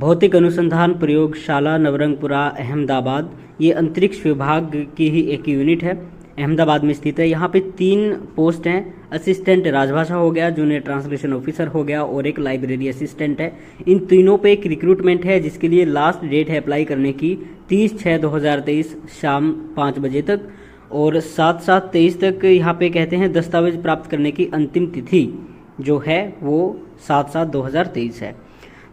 भौतिक अनुसंधान प्रयोगशाला नवरंगपुरा अहमदाबाद, ये अंतरिक्ष विभाग की ही एक यूनिट है, अहमदाबाद में स्थित है। यहाँ पे 3 पोस्ट हैं, असिस्टेंट राजभाषा हो गया, जूनियर ट्रांसलेशन ऑफिसर हो गया और एक लाइब्रेरी असिस्टेंट है। इन तीनों पे एक रिक्रूटमेंट है जिसके लिए लास्ट डेट है अप्लाई करने की 30/6/2023 शाम 5 बजे तक, और 7/7/23 तक यहाँ पे कहते हैं दस्तावेज प्राप्त करने की अंतिम तिथि जो है वो 7/7/2023 है।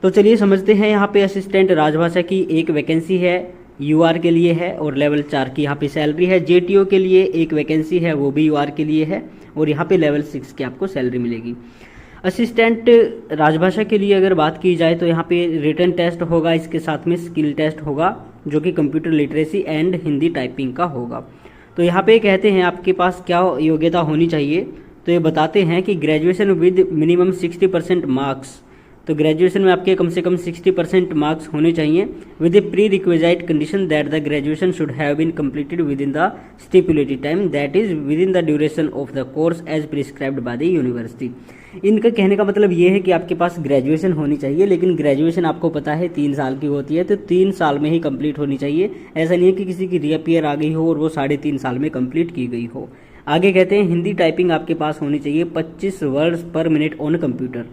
तो चलिए समझते हैं। यहाँ पे असिस्टेंट राजभाषा की एक वैकेंसी है, यूआर के लिए है, और लेवल 4 की यहाँ पे सैलरी है। जेटीओ के लिए एक वैकेंसी है, वो भी यूआर के लिए है, और यहाँ पे लेवल 6 की आपको सैलरी मिलेगी। असिस्टेंट राजभाषा के लिए अगर बात की जाए तो यहाँ पे रिटन टेस्ट होगा, इसके साथ में स्किल टेस्ट होगा जो कि computer literacy and Hindi typing का होगा। तो यहाँ पे कहते हैं आपके पास क्या योग्यता होनी चाहिए, तो ये बताते हैं कि ग्रेजुएशन विद मिनिमम 60% मार्क्स, तो ग्रेजुएशन में आपके कम से कम 60% मार्क्स होने चाहिए with a prerequisite condition that the graduation should have been completed within the stipulated time that is within the duration of the course as prescribed by the university. इनका कहने का मतलब ये है कि आपके पास graduation होनी चाहिए, लेकिन ग्रेजुएशन आपको पता है 3 साल की होती है, तो 3 साल में ही कंप्लीट होनी चाहिए। ऐसा नहीं है कि किसी की रीअपियर आ गई हो और वो 3.5 साल में कंप्लीट की गई हो। आगे कहते हैं हिंदी टाइपिंग आपके पास होनी चाहिए 25 वर्ड्स पर मिनट ऑन कंप्यूटर।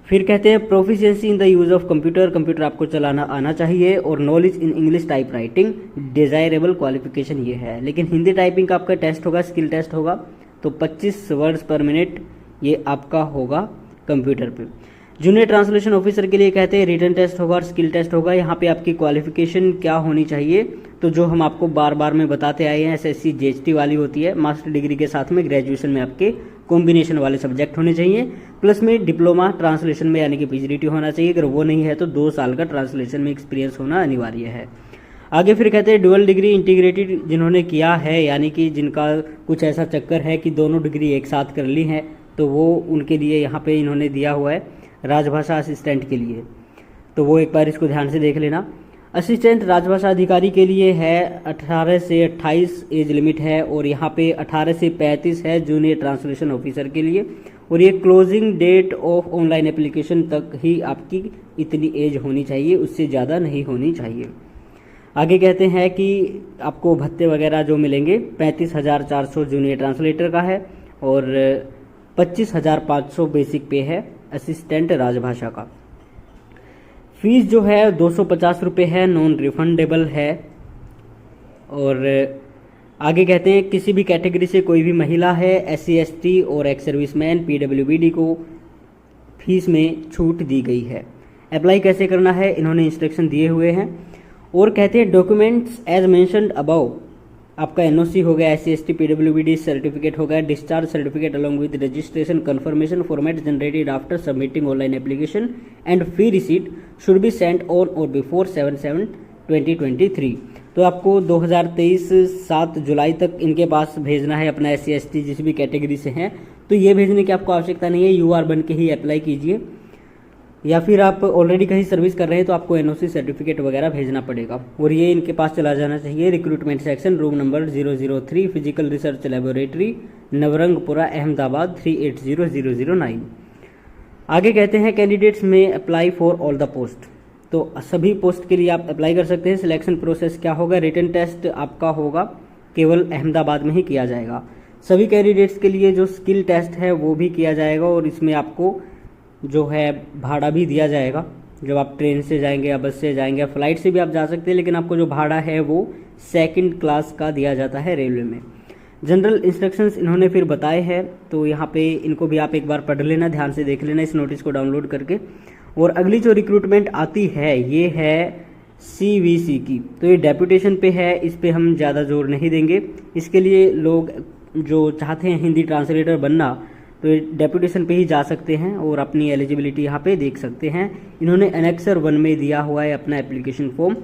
फिर कहते हैं proficiency in the use of computer, computer आपको चलाना आना चाहिए, और knowledge in English type writing desirable qualification ये है। लेकिन हिंदी टाइपिंग का आपका टेस्ट होगा, स्किल टेस्ट होगा, तो 25 वर्ड्स पर मिनट ये आपका होगा कंप्यूटर पे। जूनियर ट्रांसलेशन ऑफिसर के लिए कहते हैं रिटन टेस्ट होगा और स्किल टेस्ट होगा। यहाँ पे आपकी क्वालिफिकेशन क्या होनी चाहिए, तो जो हम आपको बार बार में बताते आए हैं, एसएससी जीएसटी वाली होती है, मास्टर डिग्री के साथ में ग्रेजुएशन में आपके कॉम्बिनेशन वाले सब्जेक्ट होने चाहिए, प्लस में डिप्लोमा ट्रांसलेशन में यानी कि पीजीडीटी होना चाहिए। अगर वो नहीं है तो 2 साल का ट्रांसलेशन में एक्सपीरियंस होना अनिवार्य है। आगे फिर कहते हैं डुअल डिग्री इंटीग्रेटेड जिन्होंने किया है, यानी कि जिनका कुछ ऐसा चक्कर है कि दोनों डिग्री एक साथ कर ली है, तो वो उनके लिए यहाँ पे इन्होंने दिया हुआ है राजभाषा असिस्टेंट के लिए, तो वो एक बार इसको ध्यान से देख लेना। असिस्टेंट राजभाषा अधिकारी के लिए है 18 से 28 एज लिमिट है, और यहाँ पे 18 से 35 है जूनियर ट्रांसलेशन ऑफिसर के लिए, और ये closing date of online application तक ही आपकी इतनी एज होनी चाहिए, उससे ज़्यादा नहीं होनी चाहिए। आगे कहते हैं कि आपको भत्ते वगैरह जो मिलेंगे 35,400 जूनियर ट्रांसलेटर का है, और 25,500 बेसिक पे है असिस्टेंट राजभाषा का। फीस जो है 250 रुपये है, नॉन रिफंडेबल है। और आगे कहते हैं किसी भी कैटेगरी से कोई भी महिला है, SC ST और एक्स सर्विसमैन PWBD को फीस में छूट दी गई है। अप्लाई कैसे करना है इन्होंने इंस्ट्रक्शन दिए हुए हैं, और कहते हैं डॉक्यूमेंट्स एज मेंशन्ड अबव, आपका NOC हो गया, SC ST PWBD सर्टिफिकेट हो गया, discharge certificate along with registration confirmation format generated after submitting online application and fee receipt should be sent on or before 7/7/2023। तो आपको 2023 7 जुलाई तक इनके पास भेजना है अपना SC ST जिस भी कैटेगरी से हैं, तो ये भेजने की आपको आवश्यकता नहीं है, UR बन के ही अप्लाई कीजिए, या फिर आप ऑलरेडी कहीं सर्विस कर रहे हैं तो आपको NOC सर्टिफिकेट वगैरह भेजना पड़ेगा, और ये इनके पास चला जाना चाहिए। Recruitment section, room number 003, physical research laboratory, Navrangpura, Ahmedabad 380009। आगे कहते हैं कैंडिडेट्स में apply for all the post, तो सभी पोस्ट के लिए आप अप्लाई कर सकते हैं। सिलेक्शन प्रोसेस क्या होगा, रिटन टेस्ट आपका होगा केवल अहमदाबाद में ही किया जाएगा। सभी कैंडिडेट्स के लिए जो स्किल टेस्ट है वो भी किया जाएगा, और इसमें आपको जो है भाड़ा भी दिया जाएगा। जब आप ट्रेन से जाएंगे या बस से जाएंगे या फ्लाइट से भी आप जा सकते हैं, लेकिन आपको जो भाड़ा है वो 2nd क्लास का दिया जाता है रेलवे में। जनरल इंस्ट्रक्शंस इन्होंने फिर बताए हैं, तो यहाँ पे इनको भी आप एक बार पढ़ लेना, ध्यान से देख लेना इस नोटिस को डाउनलोड करके। और अगली जो रिक्रूटमेंट आती है ये है CVC की, तो ये डेपुटेशन पे है, इस पे हम ज़्यादा जोर नहीं देंगे। इसके लिए लोग जो चाहते हैं हिंदी ट्रांसलेटर बनना तो डेपुटेशन पे ही जा सकते हैं और अपनी एलिजिबिलिटी यहाँ पे देख सकते हैं। इन्होंने एनेक्सर 1 में दिया हुआ है अपना एप्लीकेशन फॉर्म।